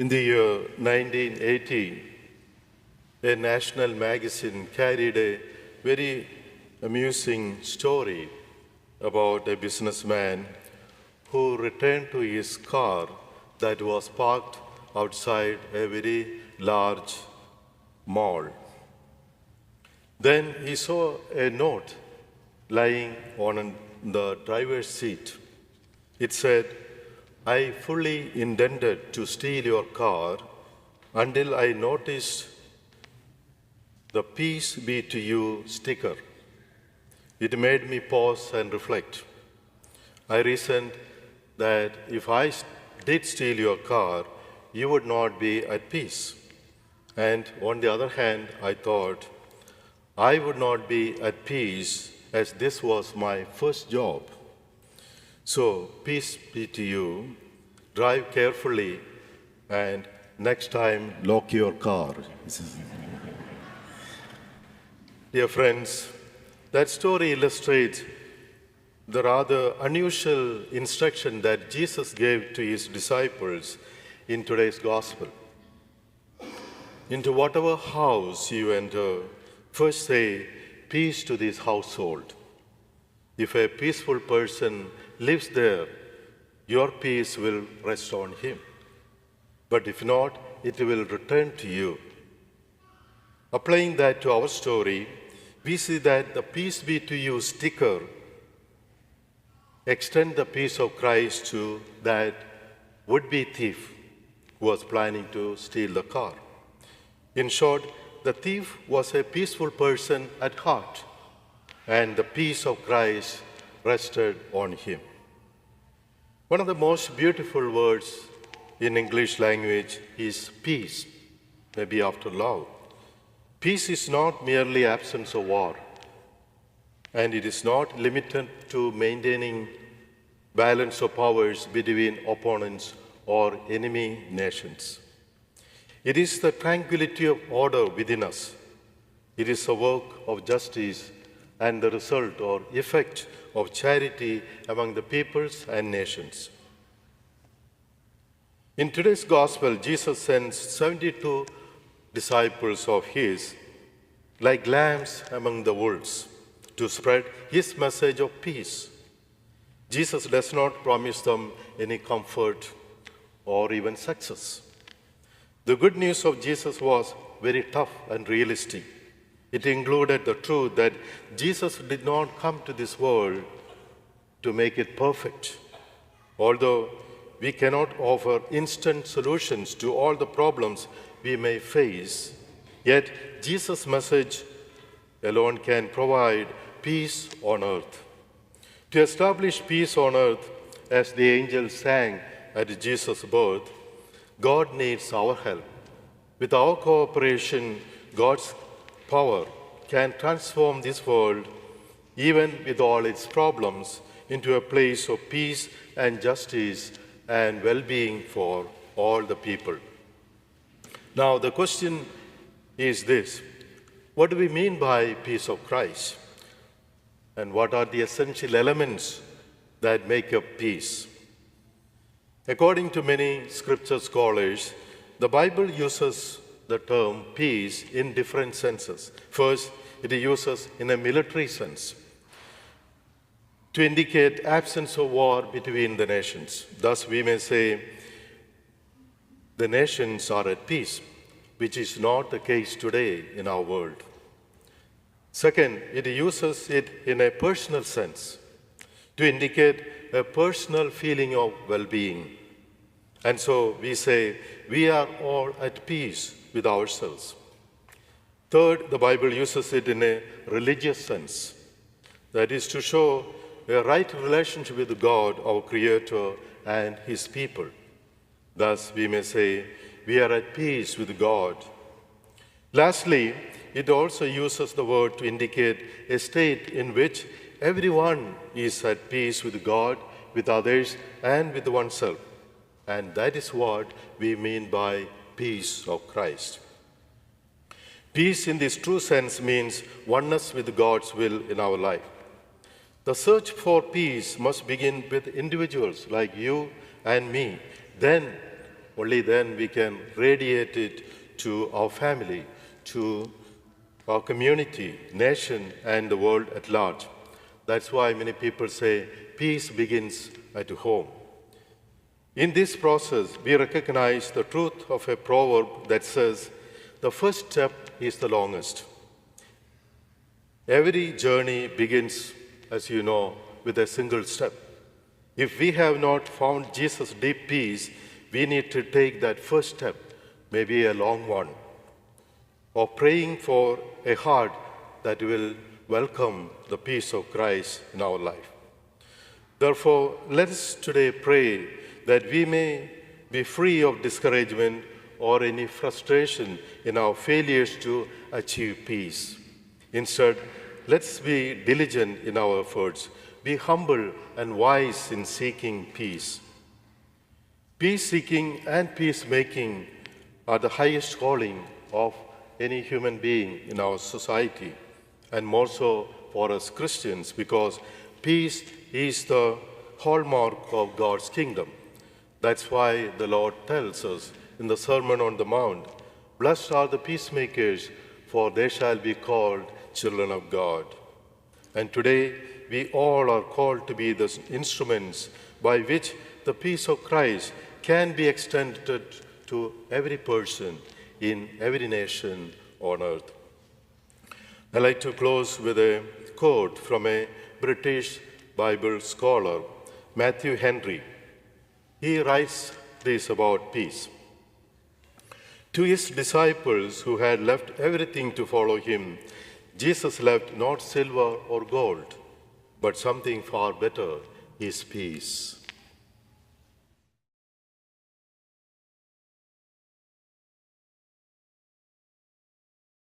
In the year 1980, a national magazine carried a very amusing story about a businessman who returned to his car that was parked outside a very large mall. Then he saw a note lying on the driver's seat. It said, "I fully intended to steal your car until I noticed the 'Peace be to you' sticker. It made me pause and reflect. I reasoned that if I did steal your car, you would not be at peace. And on the other hand, I thought, I would not be at peace as this was my first job. So, peace be to you. Drive carefully and next time lock your car." Dear friends, that story illustrates the rather unusual instruction that Jesus gave to his disciples in today's gospel. Into whatever house you enter, first say, "Peace to this household." If a peaceful person lives there, your peace will rest on him. But if not, it will return to you. Applying that to our story, we see that the "Peace be to you" sticker extend the peace of Christ to that would-be thief who was planning to steal the car. In short, the thief was a peaceful person at heart, and the peace of Christ rested on him. One of the most beautiful words in English language is peace, maybe after love. Peace is not merely absence of war, and it is not limited to maintaining balance of powers between opponents or enemy nations. It is the tranquility of order within us. It is a work of justice and the result or effect of charity among the peoples and nations. In today's gospel, Jesus sends 72 disciples of his, like lambs among the wolves, to spread his message of peace. Jesus does not promise them any comfort or even success. The good news of Jesus was very tough and realistic. It included the truth that Jesus did not come to this world to make it perfect. Although we cannot offer instant solutions to all the problems we may face, yet Jesus' message alone can provide peace on earth. To establish peace on earth, as the angels sang at Jesus' birth, God needs our help. With our cooperation, God's power can transform this world, even with all its problems, into a place of peace and justice and well-being for all the people. Now, the question is this: what do we mean by peace of Christ? And what are the essential elements that make up peace? According to many scripture scholars, the Bible uses the term peace in different senses. First, it uses in a military sense to indicate absence of war between the nations. Thus, we may say the nations are at peace, which is not the case today in our world. Second, it uses it in a personal sense to indicate a personal feeling of well-being. And so we say we are all at peace with ourselves. Third, the Bible uses it in a religious sense. That is to show a right relationship with God, our Creator, and His people. Thus, we may say we are at peace with God. Lastly, it also uses the word to indicate a state in which everyone is at peace with God, with others, and with oneself. And that is what we mean by peace of Christ. Peace in this true sense means oneness with God's will in our life. The search for peace must begin with individuals like you and me. Then Only then we can radiate it to our family, to our community, nation, and the world at large. That's why many people say peace begins at home. In this process, we recognize the truth of a proverb that says, the first step is the longest. Every journey begins, as you know, with a single step. If we have not found Jesus' deep peace, we need to take that first step, maybe a long one, or praying for a heart that will welcome the peace of Christ in our life. Therefore, let us today pray that we may be free of discouragement or any frustration in our failures to achieve peace. Instead, let's be diligent in our efforts, be humble and wise in seeking peace. Peace-seeking and peacemaking are the highest calling of any human being in our society, and more so for us Christians, because peace is the hallmark of God's kingdom. That's why the Lord tells us in the Sermon on the Mount, "Blessed are the peacemakers, for they shall be called children of God." And today, we all are called to be the instruments by which the peace of Christ can be extended to every person in every nation on earth. I'd like to close with a quote from a British Bible scholar, Matthew Henry. He writes this about peace. To his disciples who had left everything to follow him, Jesus left not silver or gold, but something far better, his peace.